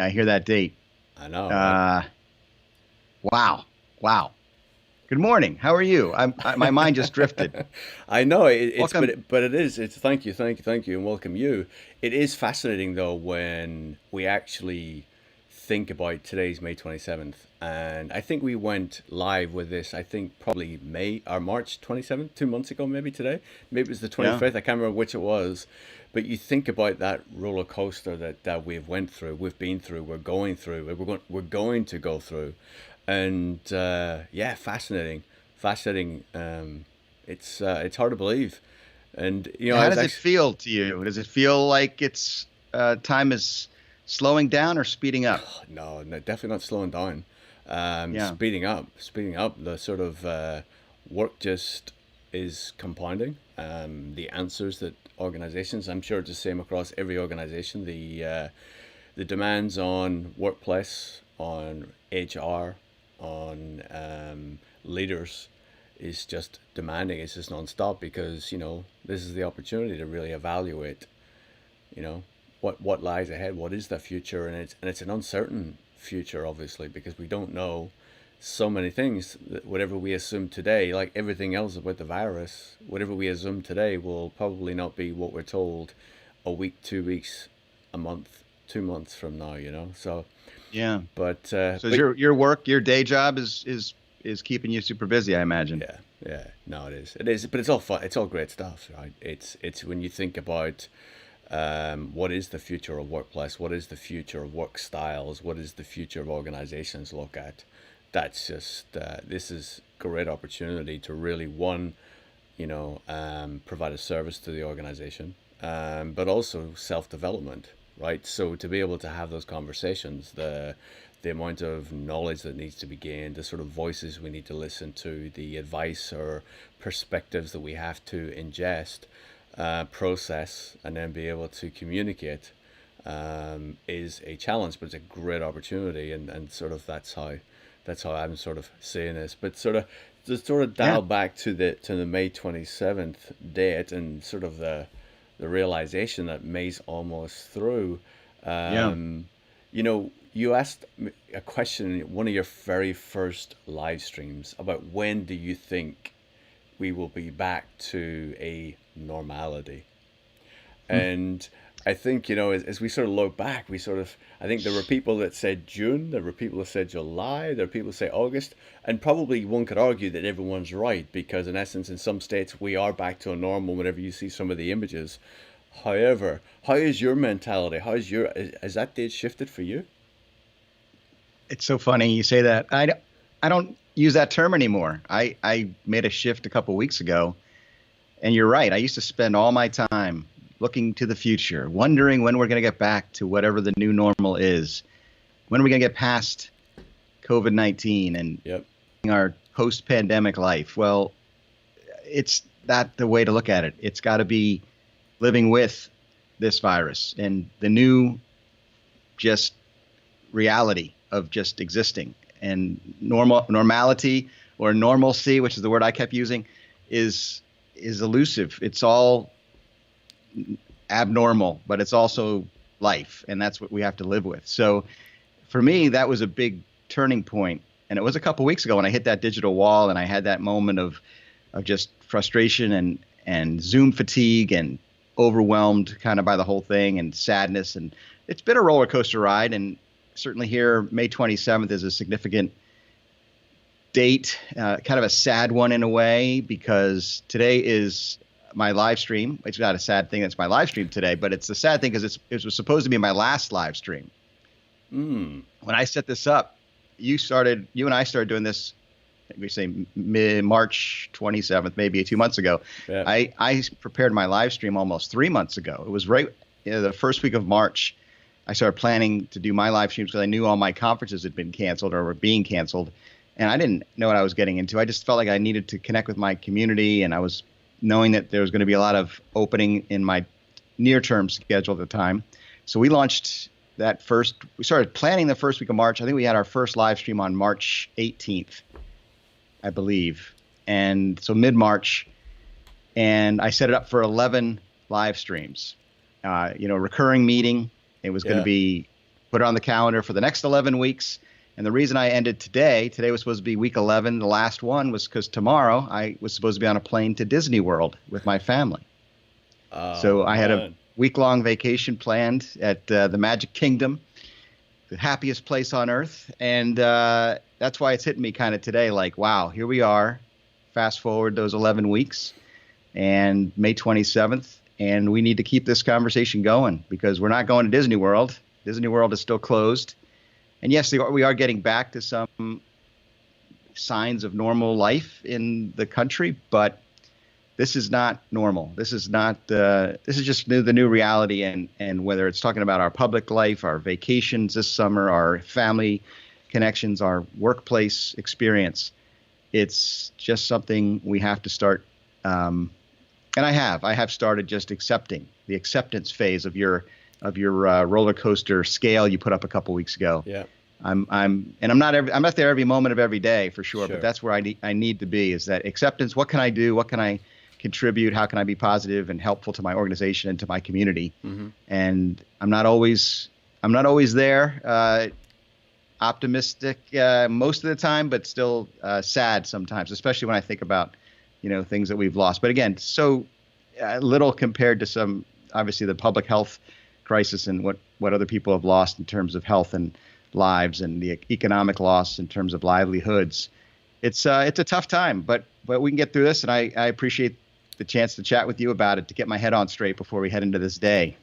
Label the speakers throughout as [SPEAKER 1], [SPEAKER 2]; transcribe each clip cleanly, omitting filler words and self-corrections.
[SPEAKER 1] I hear that date.
[SPEAKER 2] I know, right?
[SPEAKER 1] Uh, wow. Wow. Good morning. How are you? My mind just drifted.
[SPEAKER 2] I know
[SPEAKER 1] Welcome.
[SPEAKER 2] but it is. It's thank you, thank you, thank you, and welcome you. It is fascinating though when we actually think about today's May 27th, and I think we went live with this. I think probably May or March 27th, 2 months ago, maybe today, maybe it was the
[SPEAKER 1] Yeah.
[SPEAKER 2] 25th. I can't remember which it was, but you think about that roller coaster that we've went through, we've been through, we're going to go through, and yeah, fascinating, fascinating. It's hard to believe, and I
[SPEAKER 1] How
[SPEAKER 2] was
[SPEAKER 1] does it
[SPEAKER 2] actually
[SPEAKER 1] feel to you? Does it feel like it's time is slowing down or speeding up?
[SPEAKER 2] no, no, definitely not slowing down.
[SPEAKER 1] Yeah.
[SPEAKER 2] Speeding up. The sort of work just is compounding. The answers that organizations, I'm sure it's the same across every organization. The demands on workplace, on HR, on leaders is just demanding. It's just nonstop because this is the opportunity to really evaluate you know what lies ahead, what is the future, and it's an uncertain future, obviously, because we don't know so many things. That whatever we assume today, like everything else about the virus, whatever we assume today will probably not be what we're told a week, 2 weeks, a month, 2 months from now. So
[SPEAKER 1] Yeah. So is
[SPEAKER 2] but
[SPEAKER 1] your work, your day job is keeping you super busy, I imagine.
[SPEAKER 2] yeah, yeah, no, it is, but it's all fun, it's all great stuff, right? It's when you think about what is the future of workplace? What is the future of work styles? What is the future of organizations look at? That's just this is great opportunity to really provide a service to the organization, but also self development, right? So to be able to have those conversations, the amount of knowledge that needs to be gained, the sort of voices we need to listen to, the advice or perspectives that we have to ingest, process, and then be able to communicate is a challenge, but it's a great opportunity, and sort of that's how I'm sort of seeing this. But sort of
[SPEAKER 1] Yeah.
[SPEAKER 2] dial back to the May 27th date and sort of the realization that May's almost through.
[SPEAKER 1] Yeah.
[SPEAKER 2] You asked a question in one of your very first live streams about when do you think we will be back to a normality.
[SPEAKER 1] Hmm.
[SPEAKER 2] And I think, as we sort of look back, I think there were people that said June, there were people that said July, there were people that say August, and probably one could argue that everyone's right because, in essence, in some states, we are back to a normal whenever you see some of the images. However, how is your mentality? Has that date shifted for you?
[SPEAKER 1] It's so funny you say that. I don't use that term anymore. I made a shift a couple weeks ago, and you're right. I used to spend all my time looking to the future, wondering when we're going to get back to whatever the new normal is. When are we going to get past COVID-19 and
[SPEAKER 2] Yep.
[SPEAKER 1] our post-pandemic life? Well, it's not the way to look at it. It's got to be living with this virus and the new just reality of just existing. And normality or normalcy, which is the word I kept using, is elusive. It's all abnormal, but it's also life, and that's what we have to live with. So for me, that was a big turning point, and it was a couple weeks ago when I hit that digital wall, and I had that moment of just frustration and Zoom fatigue and overwhelmed kind of by the whole thing and sadness. And it's been a roller coaster ride, and certainly here, May 27th is a significant date, kind of a sad one in a way, because today is my live stream. It's not a sad thing. It's my live stream today, but it's a sad thing because it was supposed to be my last live stream.
[SPEAKER 2] Mm.
[SPEAKER 1] When I set this up, you and I started doing this, we say March 27th, maybe 2 months ago.
[SPEAKER 2] Yeah.
[SPEAKER 1] I prepared my live stream almost 3 months ago. It was right the first week of March. I started planning to do my live streams because I knew all my conferences had been canceled or were being canceled. And I didn't know what I was getting into. I just felt like I needed to connect with my community. And I was knowing that there was going to be a lot of opening in my near-term schedule at the time. So we started planning the first week of March. I think we had our first live stream on March 18th, I believe. And so mid-March. And I set it up for 11 live streams. Recurring meeting. It was going to
[SPEAKER 2] Yeah.
[SPEAKER 1] be put it on the calendar for the next 11 weeks. And the reason I ended today was supposed to be week 11. The last one was because tomorrow I was supposed to be on a plane to Disney World with my family. So I had a week-long vacation planned at the Magic Kingdom, the happiest place on earth. And that's why it's hitting me kind of today, like, wow, here we are. Fast forward those 11 weeks and May 27th. And we need to keep this conversation going because we're not going to Disney World. Disney World is still closed. And yes, we are getting back to some signs of normal life in the country, but this is not normal. This is not. This is just the new reality. And whether it's talking about our public life, our vacations this summer, our family connections, our workplace experience, it's just something we have to start. And I have started just accepting the acceptance phase of your roller coaster scale you put up a couple weeks ago.
[SPEAKER 2] Yeah.
[SPEAKER 1] I'm not there every moment of every day for sure, but that's where I need to be, is that acceptance. What can I do? What can I contribute? How can I be positive and helpful to my organization and to my community? Mm-hmm. And I'm not always there, optimistic most of the time, but still sad sometimes, especially when I think about, things that we've lost. But again, so little compared to some, obviously, the public health crisis and what other people have lost in terms of health and lives, and the economic loss in terms of livelihoods. It's a tough time, but we can get through this, and I appreciate the chance to chat with you about it, to get my head on straight before we head into this day.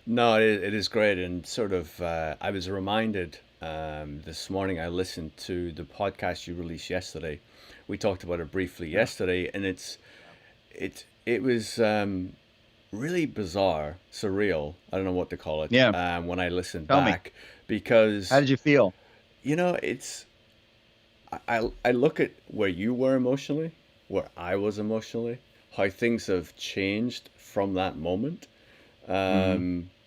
[SPEAKER 2] No, it is great, and sort of I was reminded this morning. I listened to the podcast you released yesterday. We talked about it briefly yesterday, and it was really bizarre, surreal. I don't know what to call it.
[SPEAKER 1] Yeah.
[SPEAKER 2] When I listened
[SPEAKER 1] Tell
[SPEAKER 2] back,
[SPEAKER 1] me.
[SPEAKER 2] Because
[SPEAKER 1] how did you feel?
[SPEAKER 2] It's I look at where you were emotionally, where I was emotionally, how things have changed from that moment.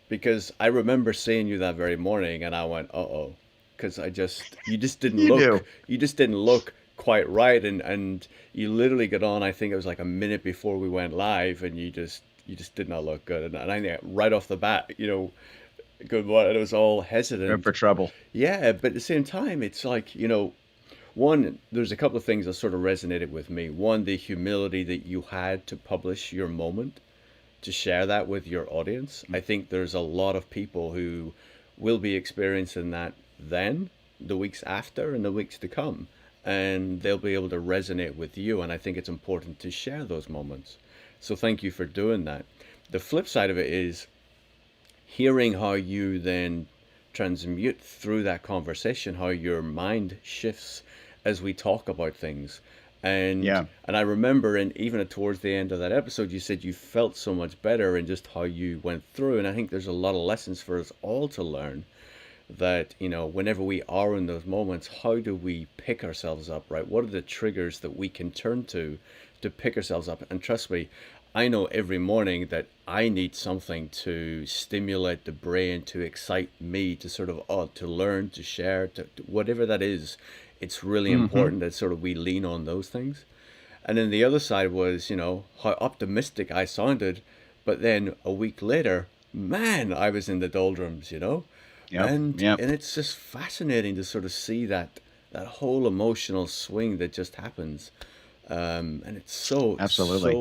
[SPEAKER 2] Because I remember seeing you that very morning, and I went, "Uh-oh," because you just didn't you just didn't look quite right, and you literally got on. I think it was like a minute before we went live, and you just did not look good, and I think right off the bat, good one, and it was all hesitant.
[SPEAKER 1] In for trouble.
[SPEAKER 2] Yeah, but at the same time, it's like, one, there's a couple of things that sort of resonated with me. One, the humility that you had to publish your moment, to share that with your audience. I think there's a lot of people who will be experiencing that then, the weeks after, and the weeks to come, and they'll be able to resonate with you. And I think it's important to share those moments. So thank you for doing that. The flip side of it is hearing how you then transmute through that conversation, how your mind shifts as we talk about things. And I remember, and even towards the end of that episode, you said you felt so much better in just how you went through. And I think there's a lot of lessons for us all to learn, that, whenever we are in those moments, how do we pick ourselves up, right? What are the triggers that we can turn to pick ourselves up? And trust me, I know every morning that I need something to stimulate the brain, to excite me, to sort of, to learn, to share, to whatever that is. It's really important that sort of we lean on those things. And then the other side was, how optimistic I sounded. But then a week later, man, I was in the doldrums, And it's just fascinating to sort of see that whole emotional swing that just happens. And it's so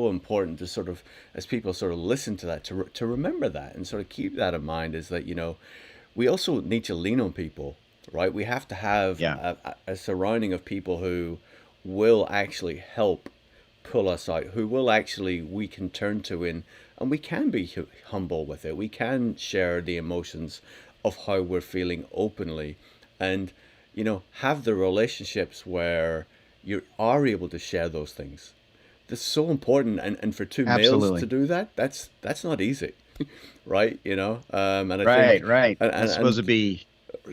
[SPEAKER 2] important to sort of, as people sort of listen to that, to remember that and sort of keep that in mind, is that, we also need to lean on people, right? We have to have a surrounding of people who will actually help pull us out, who we can turn to and we can be humble with it. We can share the emotions of how we're feeling openly, and, have the relationships where you are able to share those things. That's so important, and for two males to do that, that's not easy, right? And I think,
[SPEAKER 1] right. It's supposed to be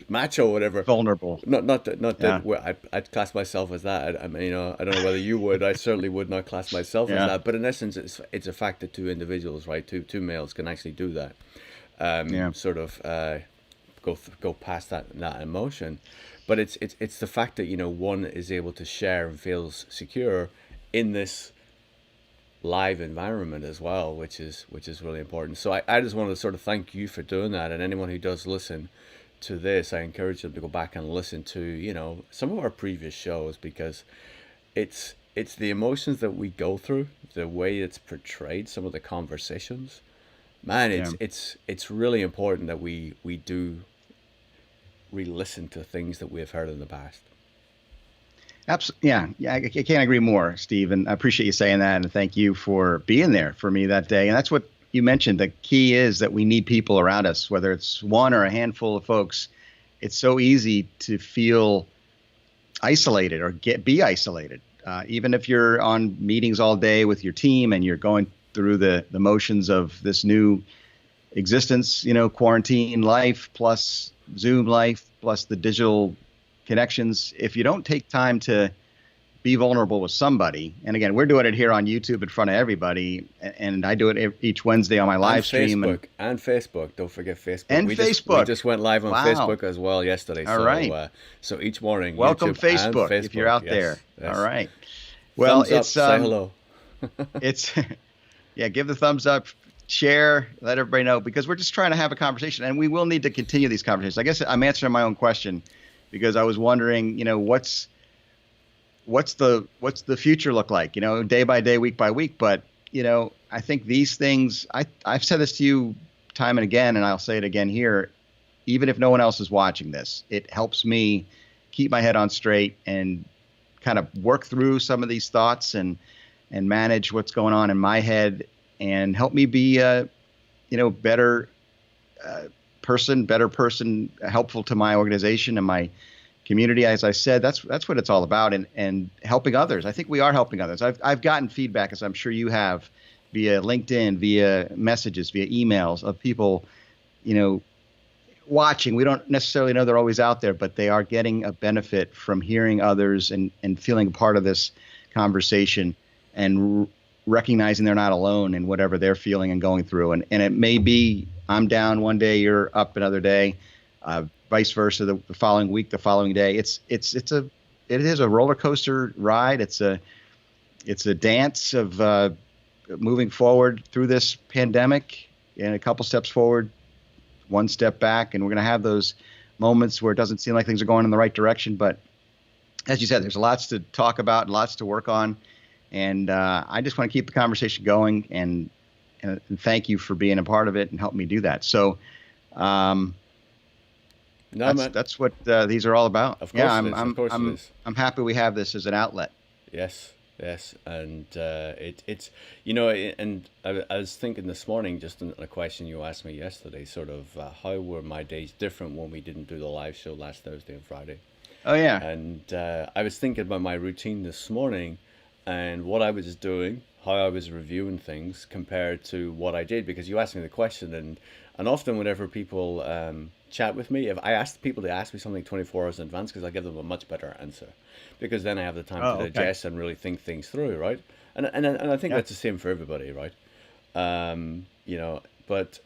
[SPEAKER 2] macho, or whatever.
[SPEAKER 1] Vulnerable.
[SPEAKER 2] Not that I'd class myself as that. I mean, I don't know whether you would. I certainly would not class myself as that. But in essence, it's a fact that two individuals, right, two males can actually do that. Sort of go past that emotion. But it's the fact that, one is able to share and feels secure in this live environment as well, which is really important. So I just wanted to sort of thank you for doing that, and anyone who does listen, to this, I encourage them to go back and listen to, some of our previous shows, because it's the emotions that we go through, the way it's portrayed, some of the conversations. Man,
[SPEAKER 1] Yeah.
[SPEAKER 2] it's really important that we do re-listen to things that we have heard in the past.
[SPEAKER 1] Absolutely. Yeah. Yeah. I can't agree more, Steve. And I appreciate you saying that. And thank you for being there for me that day. And that's what you mentioned. The key is that we need people around us, whether it's one or a handful of folks. It's so easy to feel isolated or be isolated. Even if you're on meetings all day with your team and you're going through the motions of this new existence, quarantine life plus Zoom life plus the digital connections. If you don't take time to be vulnerable with somebody, and again, we're doing it here on YouTube in front of everybody, and I do it each Wednesday on my live stream.
[SPEAKER 2] And Facebook. Don't forget Facebook.
[SPEAKER 1] And Facebook.
[SPEAKER 2] We just went live on
[SPEAKER 1] Wow.
[SPEAKER 2] Facebook as well yesterday.
[SPEAKER 1] All right.
[SPEAKER 2] So each morning,
[SPEAKER 1] Welcome
[SPEAKER 2] YouTube and
[SPEAKER 1] Facebook,
[SPEAKER 2] Facebook
[SPEAKER 1] if you're out
[SPEAKER 2] yes,
[SPEAKER 1] there.
[SPEAKER 2] yes.
[SPEAKER 1] All right. Well,
[SPEAKER 2] Thumbs up,
[SPEAKER 1] it's
[SPEAKER 2] say hello.
[SPEAKER 1] it's yeah, give the thumbs up, share, let everybody know, because we're just trying to have a conversation, and we will need to continue these conversations. I guess I'm answering my own question because I was wondering, what's the future look like, day by day, week by week. But I think these things, I've said this to you time and again, and I'll say it again here, even if no one else is watching this, it helps me keep my head on straight and kind of work through some of these thoughts and manage what's going on in my head and help me be a better person, helpful to my organization and my community. As I said, that's what it's all about, and helping others. I think we are helping others. I've gotten feedback, as I'm sure you have, via LinkedIn, via messages, via emails of people, watching. We don't necessarily know they're always out there, but they are getting a benefit from hearing others and feeling a part of this conversation and recognizing they're not alone in whatever they're feeling and going through. And it may be I'm down one day, you're up another day, vice versa, the following week, the following day. It is a roller coaster ride. It's a dance of moving forward through this pandemic, and a couple steps forward, one step back, and we're going to have those moments where it doesn't seem like things are going in the right direction. But as you said, there's lots to talk about, lots to work on, and I just want to keep the conversation going, and thank you for being a part of it and helping me do that. So that's what these are all about.
[SPEAKER 2] Of course it is.
[SPEAKER 1] I'm happy we have this as an outlet.
[SPEAKER 2] Yes, and it's and I was thinking this morning, just on a question you asked me yesterday, sort of how were my days different when we didn't do the live show last Thursday and Friday.
[SPEAKER 1] Oh yeah.
[SPEAKER 2] And I was thinking about my routine this morning and what I was doing, how I was reviewing things compared to what I did, because you asked me the question, and often whenever people chat with me, if I ask people to ask me something 24 hours in advance, because I give them a much better answer, because then I have the time to digest and really think things through, right? And I think that's the same for everybody, right? But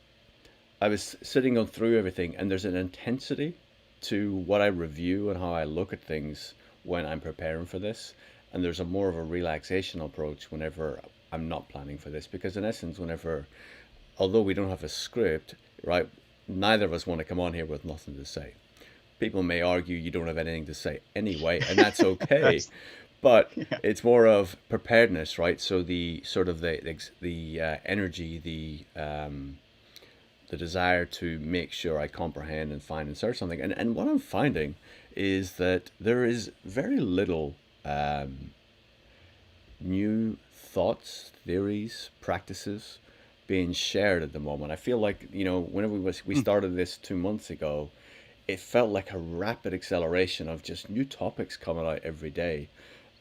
[SPEAKER 2] I was sitting on through everything, and there's an intensity to what I review and how I look at things when I'm preparing for this, and there's a more of a relaxation approach whenever I'm not planning for this, because in essence, although we don't have a script, right, neither of us want to come on here with nothing to say. People may argue you don't have anything to say anyway, and that's okay. But it's more of preparedness, right? So the sort of the energy, the desire to make sure I comprehend and find and search something. And what I'm finding is that there is very little new thoughts, theories, practices being shared at the moment. I feel like, whenever we started this 2 months ago, it felt like a rapid acceleration of just new topics coming out every day.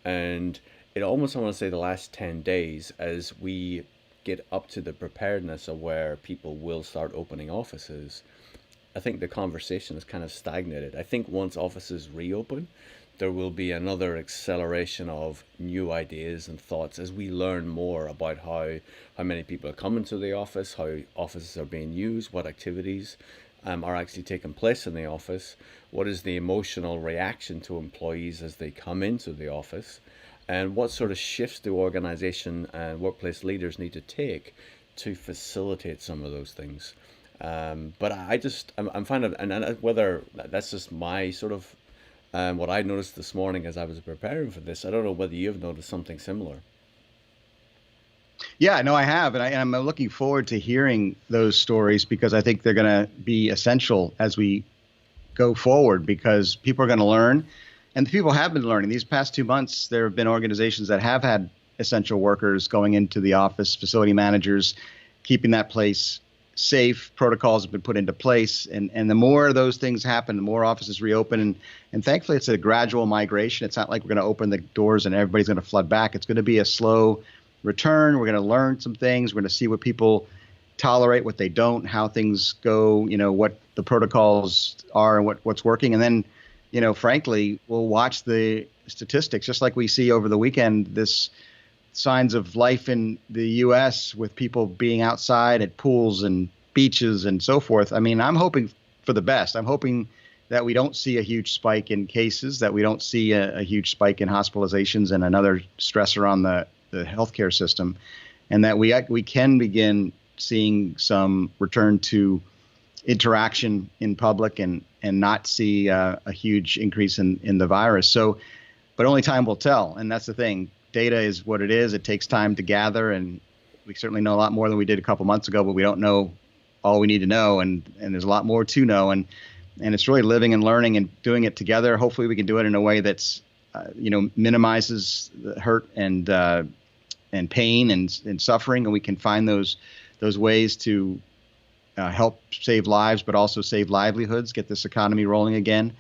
[SPEAKER 2] And it almost, I want to say, the last 10 days, as we get up to the preparedness of where people will start opening offices, I think the conversation is kind of stagnated. I think once offices reopen, there will be another acceleration of new ideas and thoughts as we learn more about how many people are coming to the office, how offices are being used, what activities are actually taking place in the office, what is the emotional reaction to employees as they come into the office, and what sort of shifts do organization and workplace leaders need to take to facilitate some of those things. But I'm finding, and whether that's just my sort of what I noticed this morning as I was preparing for this. I don't know whether you've noticed something similar.
[SPEAKER 1] Yeah, no, I have, and I'm looking forward to hearing those stories because I think they're going to be essential as we go forward because people are going to learn, and the people have been learning. These past 2 months, there have been organizations that have had essential workers going into the office, facility managers, keeping that place safe. Protocols have been put into place, and the more those things happen, the more offices reopen, and thankfully it's a gradual migration. It's not like we're going to open the doors and everybody's going to flood back. It's going to be a slow return. We're going to learn some things. We're going to see what people tolerate, what they don't, how things go, what the protocols are and what's working. And then, frankly, we'll watch the statistics just like we see over the weekend, this signs of life in the U.S. with people being outside at pools and beaches and so forth. I mean, I'm hoping for the best. I'm hoping that we don't see a huge spike in cases, that we don't see a huge spike in hospitalizations and another stressor on the healthcare system, and that we can begin seeing some return to interaction in public and not see a huge increase in the virus. So, but only time will tell. And that's the thing. Data is what it is. It takes time to gather, and we certainly know a lot more than we did a couple months ago, but we don't know all we need to know. And there's a lot more to know. And it's really living and learning and doing it together. Hopefully we can do it in a way that's, minimizes the hurt and pain and suffering. And we can find those ways to help save lives, but also save livelihoods, get this economy rolling again.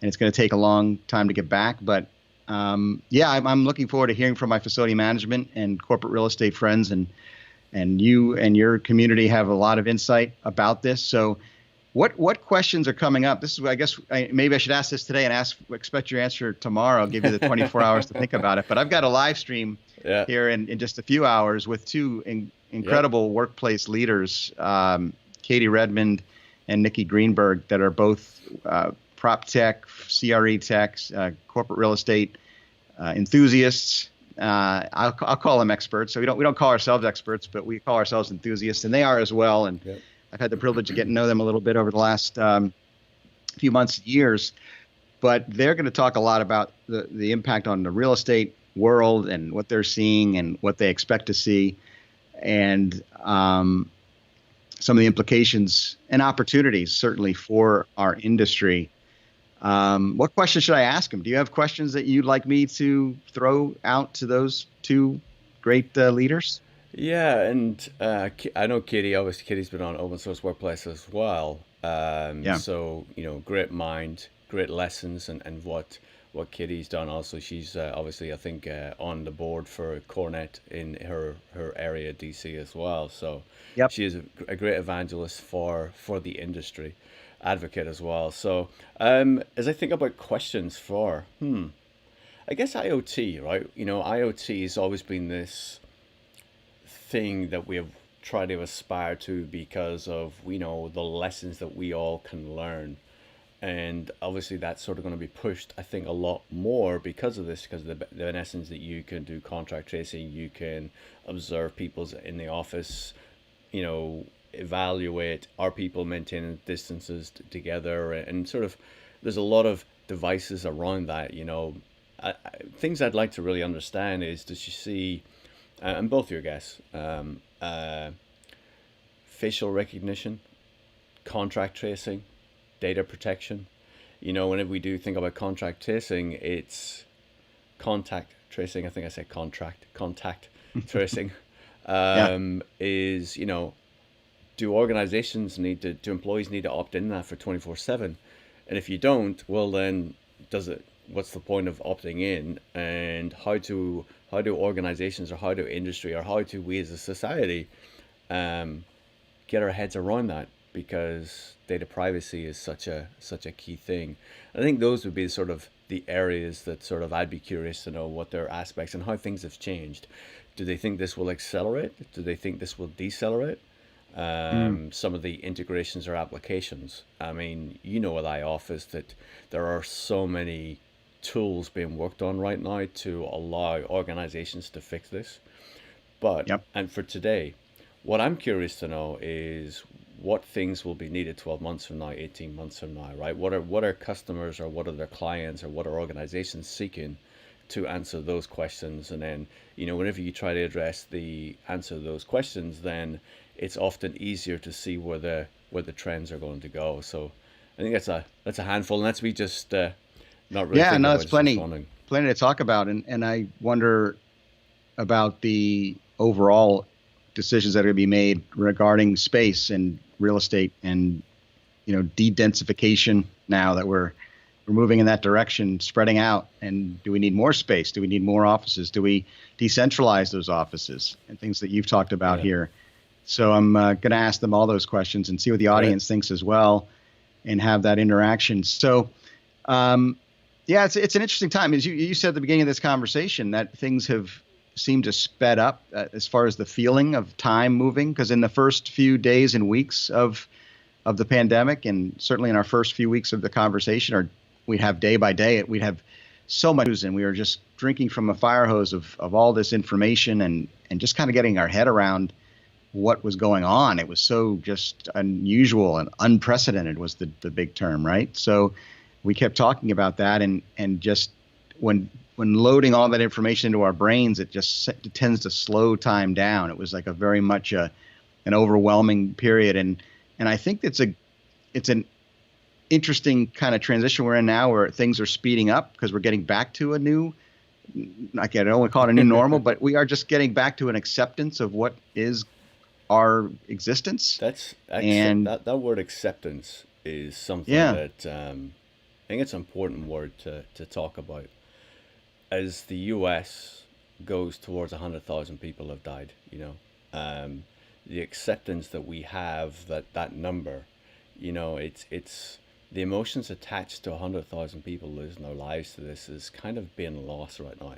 [SPEAKER 1] And it's going to take a long time to get back. But I'm looking forward to hearing from my facility management and corporate real estate friends, and you and your community have a lot of insight about this. So what questions are coming up? This is, I guess, maybe I should ask this today and expect your answer tomorrow. I'll give you the 24 hours to think about it. But I've got a live stream here in just a few hours with two incredible workplace leaders, Katie Redmond and Nikki Greenberg, that are both prop tech, CRE techs, corporate real estate enthusiasts. I'll call them experts. So we don't call ourselves experts, but we call ourselves enthusiasts, and they are as well. And I've had the privilege of getting to know them a little bit over the last few months, years. But they're going to talk a lot about the impact on the real estate world and what they're seeing and what they expect to see, and some of the implications and opportunities certainly for our industry. What questions should I ask them? Do you have questions that you'd like me to throw out to those two great leaders?
[SPEAKER 2] Yeah, and I know Katie. Obviously, Katie's been on Open Source Workplace as well. So great mind, great lessons, and what Katie's done. Also, she's obviously, I think, on the board for Cornet in her area, DC, as well. So she is a great evangelist for the industry, advocate as well. So as I think about questions for, I guess IoT, right? IoT has always been this thing that we have tried to aspire to because of the lessons that we all can learn. And obviously that's sort of going to be pushed, I think, a lot more because of this, because in essence that you can do contact tracing, you can observe people's in the office, evaluate, are people maintaining distances together, and sort of there's a lot of devices around that. Things I'd like to really understand is, does you see, and both your guests, facial recognition, contract tracing, data protection. Whenever we do think about contract tracing, it's contact tracing. I think I said contact tracing. Is, do organizations do employees need to opt in that for 24/7? And if you don't, well then what's the point of opting in? And how do organizations, or how do industry, or how do we as a society get our heads around that? Because data privacy is such a key thing. I think those would be sort of the areas that sort of I'd be curious to know what their aspects and how things have changed. Do they think this will accelerate? Do they think this will decelerate? Some of the integrations or applications. I mean, at iOffice that there are so many tools being worked on right now to allow organizations to fix this. But and for today, what I'm curious to know is, what things will be needed 12 months from now, 18 months from now, right? What are customers, or what are their clients, or what are organizations seeking to answer those questions? And then, whenever you try to address the answer to those questions, then it's often easier to see where the trends are going to go. So I think that's a handful, and that's me just not really
[SPEAKER 1] Yeah,
[SPEAKER 2] thinking
[SPEAKER 1] no,
[SPEAKER 2] about
[SPEAKER 1] it's
[SPEAKER 2] just responding.
[SPEAKER 1] plenty to talk about, and I wonder about the overall decisions that are going to be made regarding space and real estate and de-densification. Now that we're moving in that direction, spreading out, and do we need more space? Do we need more offices? Do we decentralize those offices and things that you've talked about
[SPEAKER 2] Yeah.
[SPEAKER 1] here? So I'm going to ask them all those questions and see what the
[SPEAKER 2] Great.
[SPEAKER 1] audience thinks as well, and have that interaction. So, yeah, it's an interesting time. As you said at the beginning of this conversation, that things have seemed to sped up as far as the feeling of time moving, because in the first few days and weeks of the pandemic, and certainly in our first few weeks of the conversation, or we'd have day by day, we'd have so much news, and we were just drinking from a fire hose of all this information, and just kind of getting our head around what was going on. It was so just unusual and unprecedented was the big term, right? So we kept talking about that, and just when loading all that information into our brains, it tends to slow time down. It was like a very much an overwhelming period, and I think it's an interesting kind of transition we're in now, where things are speeding up because we're getting back to a new, I don't want to call it a new normal, but we are just getting back to an acceptance of what is our existence.
[SPEAKER 2] That's
[SPEAKER 1] And
[SPEAKER 2] that word acceptance is something
[SPEAKER 1] yeah,
[SPEAKER 2] that I think it's an important word to talk about. As the US goes towards 100,000 people have died, the acceptance that we have, that number, it's the emotions attached to 100,000 people losing their lives to this is kind of being lost right now.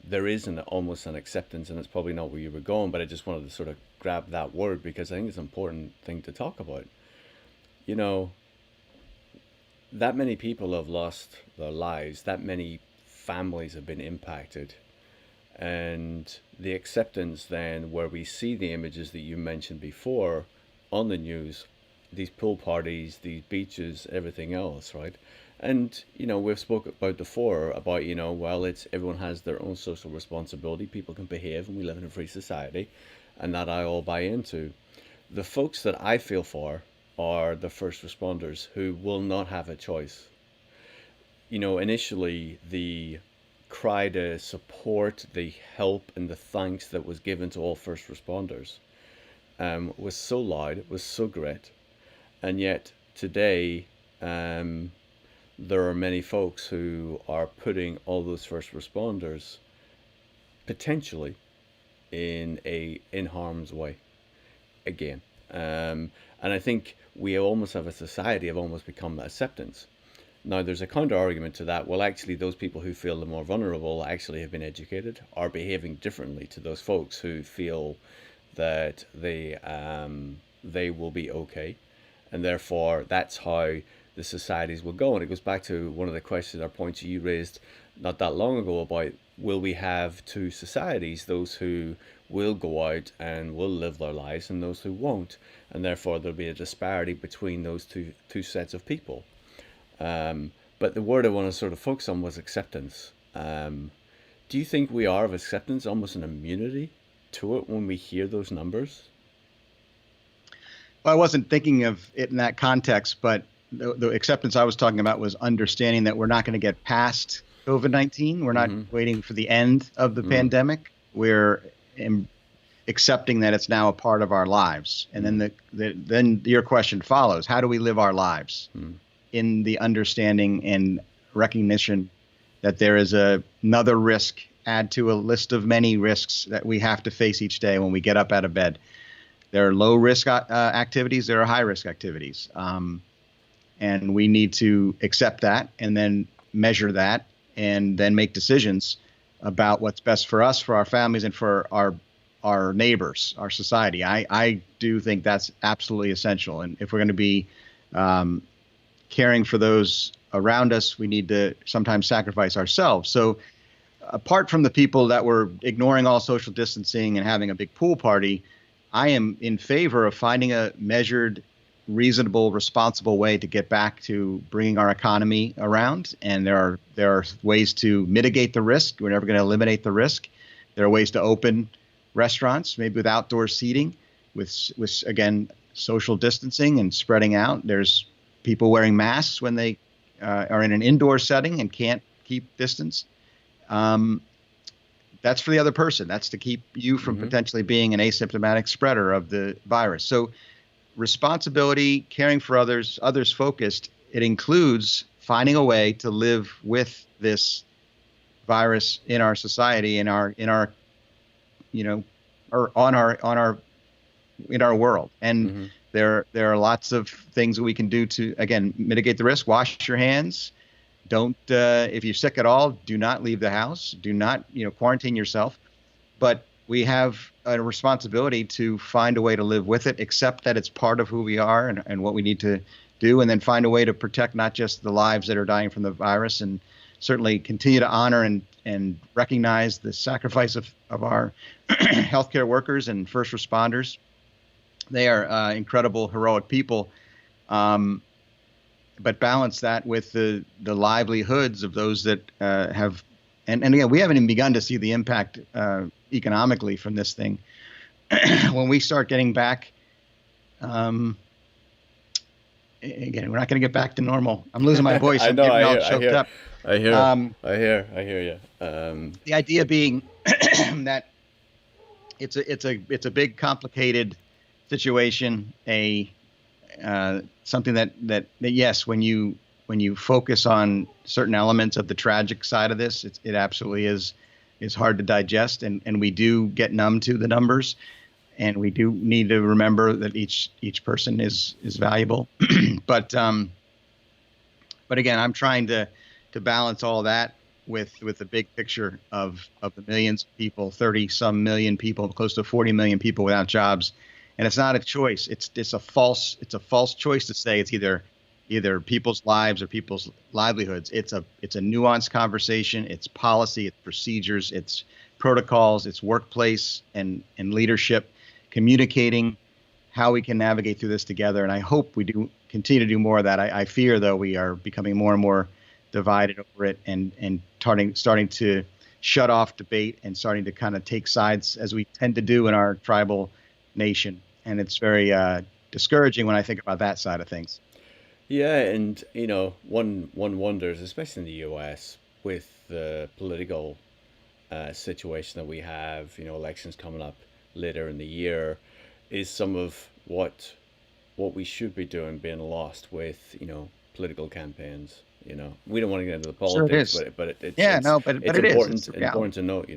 [SPEAKER 2] There is almost an acceptance, and it's probably not where you were going, but I just wanted to sort of grab that word because I think it's an important thing to talk about. That many people have lost their lives, that many families have been impacted, and the acceptance then, where we see the images that you mentioned before on the news, these pool parties, these beaches, everything else, right? And we've spoken about before about well, it's everyone has their own social responsibility. People can behave, and we live in a free society, and that I all buy into. The folks that I feel for are the first responders who will not have a choice. Initially the cry to support, the help, and the thanks that was given to all first responders was so loud, it was so great, and yet today there are many folks who are putting all those first responders potentially in harm's way again. And I think we almost have a society of almost become acceptance. Now, there's a counter argument to that. Well, actually, those people who feel the more vulnerable actually have been educated, are behaving differently to those folks who feel that they will be okay, and therefore that's how the societies will go. And it goes back to one of the questions or points you raised not that long ago about, will we have two societies, those who will go out and will live their lives and those who won't, and therefore there'll be a disparity between those two sets of people. But the word I want to sort of focus on was acceptance. Do you think we are of acceptance, almost an immunity to it when we hear those numbers?
[SPEAKER 1] well, I wasn't thinking of it in that context, but the acceptance I was talking about was understanding that we're not going to get past COVID-19. We're not waiting for the end of the pandemic. We're accepting that it's now a part of our lives. And then then your question follows: how do we live our lives in the understanding and recognition that there is another risk, add to a list of many risks that we have to face each day when we get up out of bed? There are low risk activities. There are high risk activities. And we need to accept that, and then measure that, and then make decisions about what's best for us, for our families, and for our neighbors, our society. I do think that's absolutely essential. And if we're going to be caring for those around us, we need to sometimes sacrifice ourselves. So apart from the people that were ignoring all social distancing and having a big pool party, I am in favor of finding a measured, reasonable, responsible way to get back to bringing our economy around. And there are ways to mitigate the risk. We're never going to eliminate the risk. There are ways to open restaurants, maybe with outdoor seating, with again social distancing and spreading out. There's people wearing masks when they are in an indoor setting and can't keep distance. That's for the other person. That's to keep you from potentially being an asymptomatic spreader of the virus. So responsibility, caring for others, others focused, it includes finding a way to live with this virus in our society, in our or in our world. And there are lots of things that we can do to, again, mitigate the risk. Wash your hands. Don't, if you're sick at all, do not leave the house. Do not, quarantine yourself. But we have a responsibility to find a way to live with it, accept that it's part of who we are and what we need to do, and then find a way to protect not just the lives that are dying from the virus, and certainly continue to honor and recognize the sacrifice of our healthcare workers and first responders. They are incredible, heroic people. But balance that with the livelihoods of those that have, and again, we haven't even begun to see the impact economically from this thing. When we start getting back, again, we're not going to get back to normal. I'm losing my voice.
[SPEAKER 2] I know.
[SPEAKER 1] I'm getting all choked up.
[SPEAKER 2] I hear you.
[SPEAKER 1] The idea being that it's a big, complicated situation. Something that yes, when you focus on certain elements of the tragic side of this, it absolutely is hard to digest, and we do get numb to the numbers, and we do need to remember that each person is valuable. But again, I'm trying to balance all that with the big picture of the millions of people, 30-some million people, close to 40 million people without jobs. And it's not a choice. It's a false choice to say it's either people's lives or people's livelihoods. It's a nuanced conversation. It's policy, it's procedures, it's protocols, it's workplace and leadership, communicating how we can navigate through this together. And I hope we do continue to do more of that. I fear, though, we are becoming more and more divided over it and starting to shut off debate and starting to kind of take sides, as we tend to do in our tribal nation. And it's very discouraging when I think about that side of things.
[SPEAKER 2] Yeah, and one wonders, especially in the U.S., with the political situation that we have, elections coming up later in the year, is some of what we should be doing being lost with political campaigns. We don't want to get into the politics,
[SPEAKER 1] sure
[SPEAKER 2] but it's
[SPEAKER 1] important.
[SPEAKER 2] It's important to note.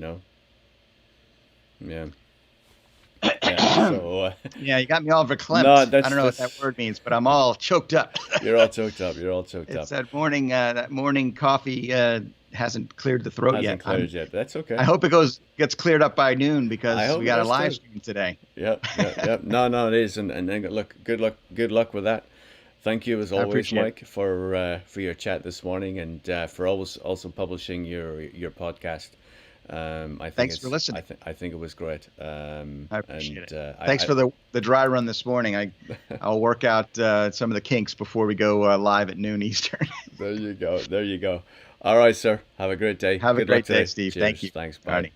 [SPEAKER 2] Yeah. So,
[SPEAKER 1] yeah, you got me all verklempt.
[SPEAKER 2] No,
[SPEAKER 1] I don't know what that word means, but I'm all choked up.
[SPEAKER 2] You're all choked up.
[SPEAKER 1] It's that morning coffee hasn't cleared the throat yet.
[SPEAKER 2] Cleared yet. That's okay.
[SPEAKER 1] I hope it gets cleared up by noon, because we got a live stream today.
[SPEAKER 2] Yep. No, it is. And then look, good luck with that. Thank you as always, Mike, for your chat this morning, and for always also publishing your podcast.
[SPEAKER 1] Thanks for listening.
[SPEAKER 2] I think it was great.
[SPEAKER 1] I appreciate it. Thanks for the dry run this morning. I'll work out some of the kinks before we go live at noon Eastern.
[SPEAKER 2] There you go. All right, sir. Have a great day.
[SPEAKER 1] Have a great day, Steve.
[SPEAKER 2] Cheers.
[SPEAKER 1] Thank you.
[SPEAKER 2] Thanks. Bye.